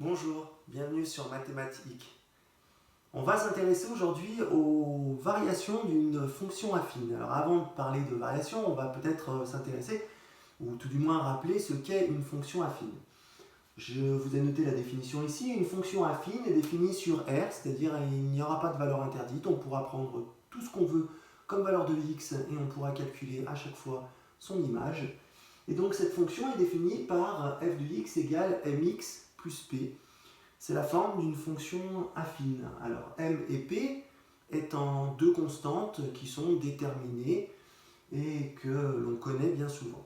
Bonjour, bienvenue sur Mathématiques. On va s'intéresser aujourd'hui aux variations d'une fonction affine. Alors avant de parler de variations, on va peut-être s'intéresser, ou tout du moins rappeler ce qu'est une fonction affine. Je vous ai noté la définition ici. Une fonction affine est définie sur R, c'est-à-dire il n'y aura pas de valeur interdite. On pourra prendre tout ce qu'on veut comme valeur de x et on pourra calculer à chaque fois son image. Et donc cette fonction est définie par f de x égale mx plus p. C'est la forme d'une fonction affine. Alors m et p étant deux constantes qui sont déterminées et que l'on connaît bien souvent.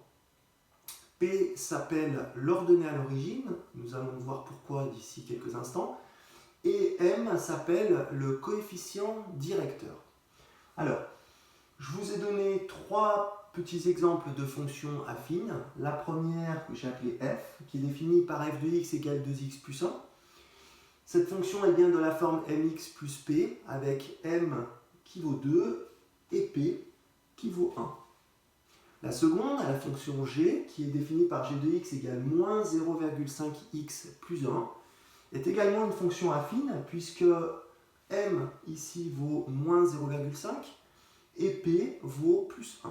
P s'appelle l'ordonnée à l'origine, nous allons voir pourquoi d'ici quelques instants, et m s'appelle le coefficient directeur. Alors, je vous ai donné trois petits exemples de fonctions affines. La première que j'ai appelée f, qui est définie par f de x égale 2x plus 1. Cette fonction est bien de la forme mx plus p, avec m qui vaut 2 et p qui vaut 1. La seconde, la fonction g, qui est définie par g de x égale moins 0,5x plus 1, est également une fonction affine, puisque m ici vaut moins 0,5 et p vaut plus 1.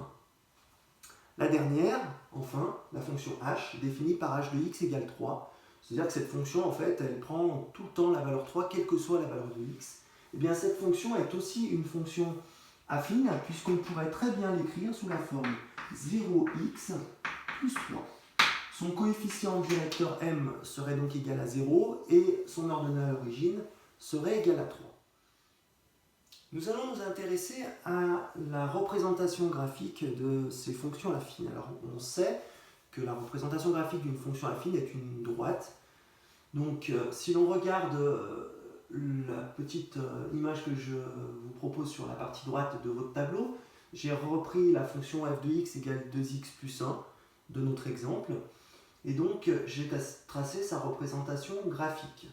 La dernière, enfin, la fonction h, définie par h de x égale 3, c'est-à-dire que cette fonction, en fait, elle prend tout le temps la valeur 3, quelle que soit la valeur de x. Et bien cette fonction est aussi une fonction affine, puisqu'on pourrait très bien l'écrire sous la forme 0x plus 3. Son coefficient directeur m serait donc égal à 0, et son ordonnée à l'origine serait égal à 3. Nous allons nous intéresser à la représentation graphique de ces fonctions affines. Alors on sait que la représentation graphique d'une fonction affine est une droite. Donc si l'on regarde la petite image que je vous propose sur la partie droite de votre tableau, j'ai repris la fonction f de x égale 2x plus 1 de notre exemple, et donc j'ai tracé sa représentation graphique.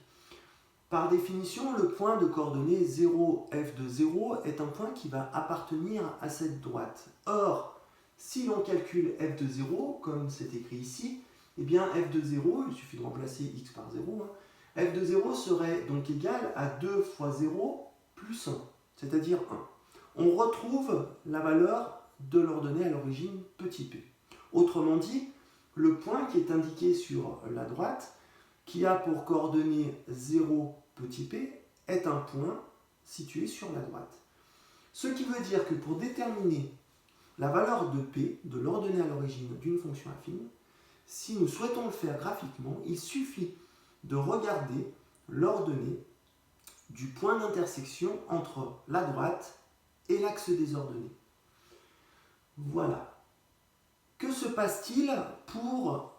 Par définition, le point de coordonnées 0, f de 0 est un point qui va appartenir à cette droite. Or, si l'on calcule f de 0, comme c'est écrit ici, eh bien f de 0, il suffit de remplacer x par 0, f de 0 serait donc égal à 2 fois 0 plus 1, c'est-à-dire 1. On retrouve la valeur de l'ordonnée à l'origine petit p. Autrement dit, le point qui est indiqué sur la droite, qui a pour coordonnée 0 petit p, est un point situé sur la droite. Ce qui veut dire que pour déterminer la valeur de p, de l'ordonnée à l'origine d'une fonction affine, si nous souhaitons le faire graphiquement, il suffit de regarder l'ordonnée du point d'intersection entre la droite et l'axe des ordonnées. Voilà. Que se passe-t-il pour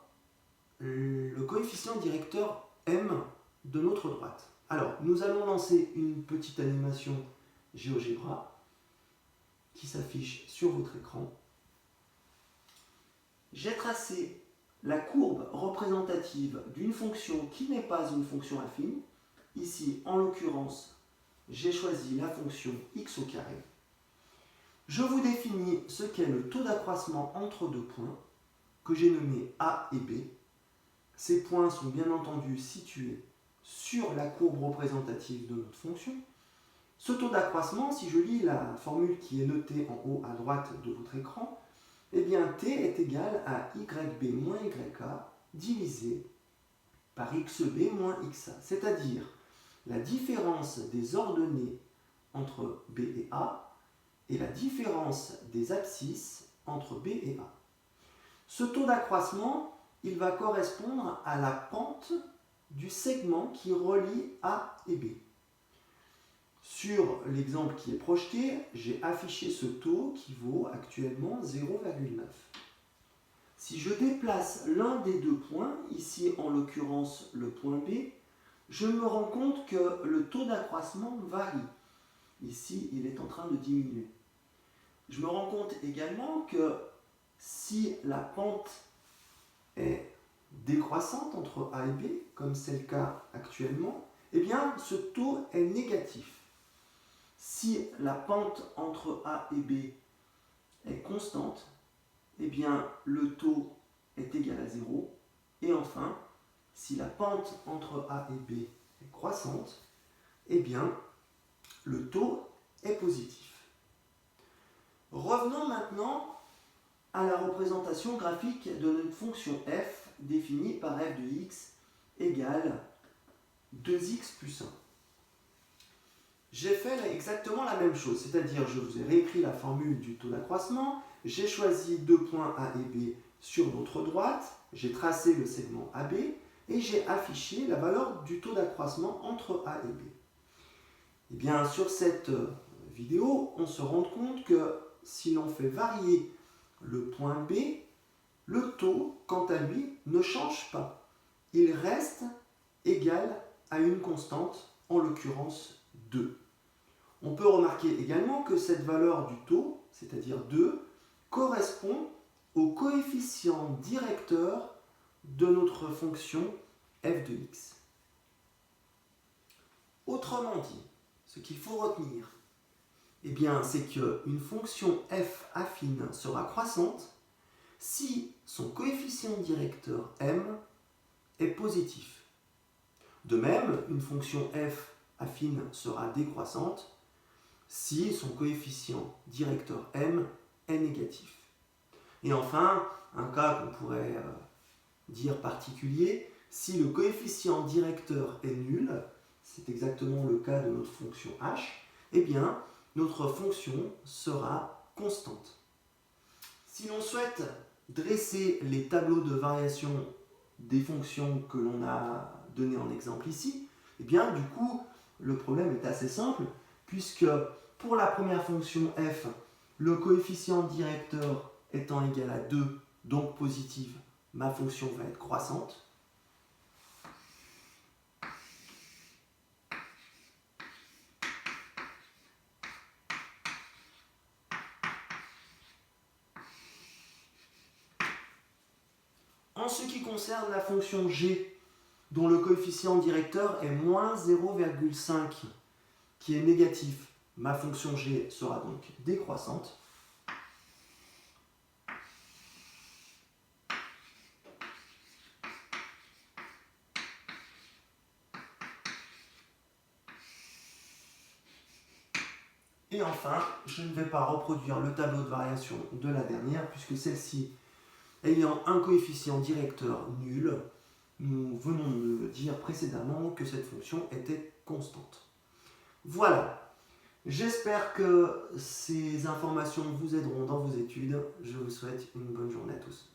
le coefficient directeur m de notre droite? Alors, nous allons lancer une petite animation GeoGebra qui s'affiche sur votre écran. J'ai tracé la courbe représentative d'une fonction qui n'est pas une fonction affine. Ici, en l'occurrence, j'ai choisi la fonction x au carré. Je vous définis ce qu'est le taux d'accroissement entre deux points, que j'ai nommé A et B. Ces points sont bien entendu situés sur la courbe représentative de notre fonction. Ce taux d'accroissement, si je lis la formule qui est notée en haut à droite de votre écran, eh bien t est égal à yb moins yk divisé par xb moins xa, c'est-à-dire la différence des ordonnées entre b et a et la différence des abscisses entre b et a. Ce taux d'accroissement, il va correspondre à la pente du segment qui relie A et B. Sur l'exemple qui est projeté, j'ai affiché ce taux qui vaut actuellement 0,9. Si je déplace l'un des deux points, ici en l'occurrence le point B, je me rends compte que le taux d'accroissement varie. Ici, il est en train de diminuer. Je me rends compte également que si la pente est décroissante entre A et B, comme c'est le cas actuellement, eh bien ce taux est négatif. Si la pente entre A et B est constante, eh bien le taux est égal à 0. Et enfin, si la pente entre A et B est croissante, eh bien, le taux est positif. Revenons maintenant à la représentation graphique de notre fonction f définie par f de x égale 2x plus 1. J'ai fait exactement la même chose, c'est-à-dire je vous ai réécrit la formule du taux d'accroissement, j'ai choisi deux points A et B sur notre droite, j'ai tracé le segment AB et j'ai affiché la valeur du taux d'accroissement entre A et B. Et bien sur cette vidéo, on se rend compte que si l'on fait varier le point B, le taux, quant à lui, ne change pas. Il reste égal à une constante, en l'occurrence 2. On peut remarquer également que cette valeur du taux, c'est-à-dire 2, correspond au coefficient directeur de notre fonction f de x. Autrement dit, ce qu'il faut retenir, eh bien, c'est qu'une fonction f affine sera croissante si son coefficient directeur m est positif. De même, une fonction f affine sera décroissante si son coefficient directeur m est négatif. Et enfin, un cas qu'on pourrait dire particulier, si le coefficient directeur est nul, c'est exactement le cas de notre fonction h, eh bien, notre fonction sera constante. Si l'on souhaite dresser les tableaux de variation des fonctions que l'on a données en exemple ici, eh bien, du coup, le problème est assez simple, puisque pour la première fonction f, le coefficient directeur étant égal à 2, donc positive, ma fonction va être croissante. En ce qui concerne la fonction g, dont le coefficient directeur est moins 0,5, qui est négatif, ma fonction g sera donc décroissante. Et enfin, je ne vais pas reproduire le tableau de variation de la dernière, puisque celle-ci, ayant un coefficient directeur nul, nous venons de dire précédemment que cette fonction était constante. Voilà, j'espère que ces informations vous aideront dans vos études. Je vous souhaite une bonne journée à tous.